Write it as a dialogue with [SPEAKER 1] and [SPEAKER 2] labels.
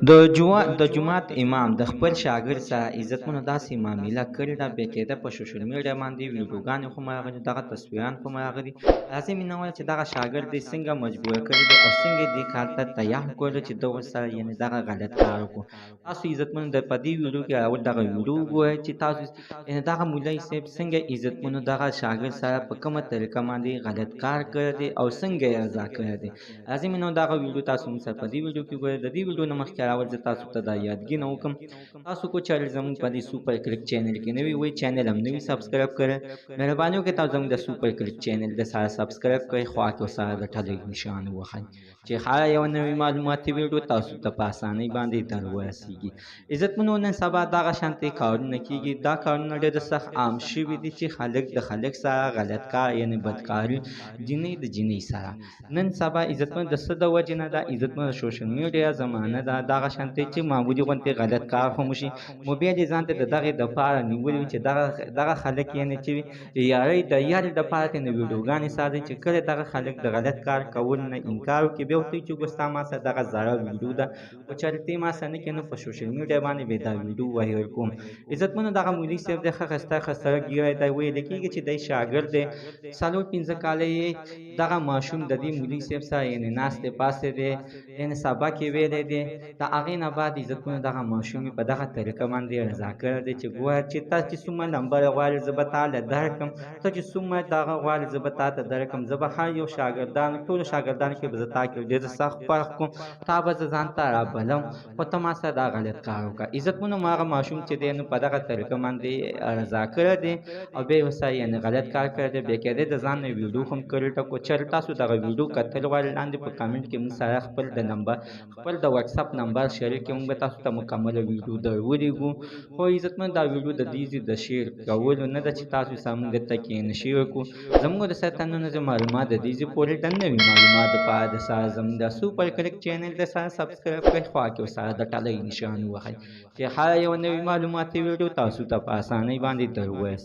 [SPEAKER 1] د جومات امام د خپل شاګرد سره عزتمنو داسې معامله کړې ده بېقاعده په سوشل میډیا باندې ویډیوګانې خو مې راغلي دغه تصویران خو مې راغلي راځئ مینه وال چې دغه شاګرد دې څنګه مجبوره کړی دی او څنګه یې دې کار ته تیار کړلو چې ده ورسره یعنې دغه غلط کار وکړو تاسو عزتمنو د په دې ویډیو کې اول دغه ویډیو وګورئ چې تاسو یعنې دغه مولوي صاحب څنګه عزتمنو دغه شاګرد سره په کومه طریقه باندې غلط کار کړی دی او څنګه یې ارضا کړی دی راځئ مینه دغه ویډیو تاسو موږ سره په دې ویډیو کې وګورئ د دې ویډیو نه مخکې اول زه تاسو ته دا یادګي نه وکړم تاسو کو چینل زموږ په دې سوپر کلیک چینل کې نوی وي چینل هم نوی سبسکرایب کړئ مهرباني وکړئ تاسو زموږ د سوپر کلیک چینل د سره سبسکرایب کړئ خوا کې ورسره د ټلۍ نشان ووهئ چې هره یوه نوې معلوماتي ویډیو تاسو ته په اسانۍ باندې در ورسیږي عزتمنو نن سبا دغه شانتې کارونه کېږي دا کارونه ډېر سخت عام شوي دي چې خلک د خلک سره غلط کار یعنې بدکاري جینۍ د جینۍ سره نن سبا عزتمن د څه د وجې نه ده عزتمن د سوشل میډیا زمانه ده دغه شانتې چې معمولي غوندې غلط کار خو وشي موبایل یې ځان ته د دغې دپاره نیولي چې دغه خلک یعنې چې یارۍ د یارۍ دپاره ترې نه ویډیوګانې ساتي چې کله دغه خلک د غلط کار کول نه انکار وکړي بیا ورته وایي چې ګوستا ما سره دغه زړه ویډیو ده خو چېرته ما سره نه کړي نو په سوشل میډیا باندې به دا ویډیو وایرل کوم عزتمنو دغه مولوي صاحب دی ښه ښه ګیری دی ویل کېږي چې دی شاګرد دی څلور پنځه کاله یې دغه ماشوم د دې مولوي صاحب سره یعنې ناستې پاستې دی یعنې سبق یې ویلی دی د هغې نه بعد عزتمنو دغه ماشوم یې په دغه طریقه باندې رضا کړی دی چې ګوره چې ته چې څومره نمبر غواړې زه به تا له درکړم ته چې څومره دغه غواړې زه به تا ته درکړم زه به هر یو شاګردان ټولو شاګردانو کې به زه تا کې ډېر سخت فرق کوم تا به زه ځان ته رابلم خو ته ما سره دا غلط کار وکړه عزتمنو ما هغه ماشوم چې دی نو په دغه طریقه باندې رضا کړی دی او بیا یې ورسره یعنې غلط کار کړی دی بېقاعده د ځان نه ویډیو هم کړې ده که چېرې تاسو دغه ویډیو کتل غواړئ لاندې په کامنټ کې موږ سره خپل د نمبر خپل د واتساپ نمبر شریک کړئ موږ به تاسو ته مکمله ویډیو در ولیږو خو عزتمن دا ویډیو د دې د شیر کولو نه ده چې تاسو سره موږ درته کښېنه شیر کړو زموږ د سرطانونو د معلومات د دې پورې د نوي معلومات دپاره د سره زموږ د سوپر کلیک چینل د سره سبسکرایب کړئ خوا کې ورسره د ټلۍ نشان ووهئ چې هره یوه نوې معلوماتي ویډیو تاسو ته په اسانۍ باندې در ورسي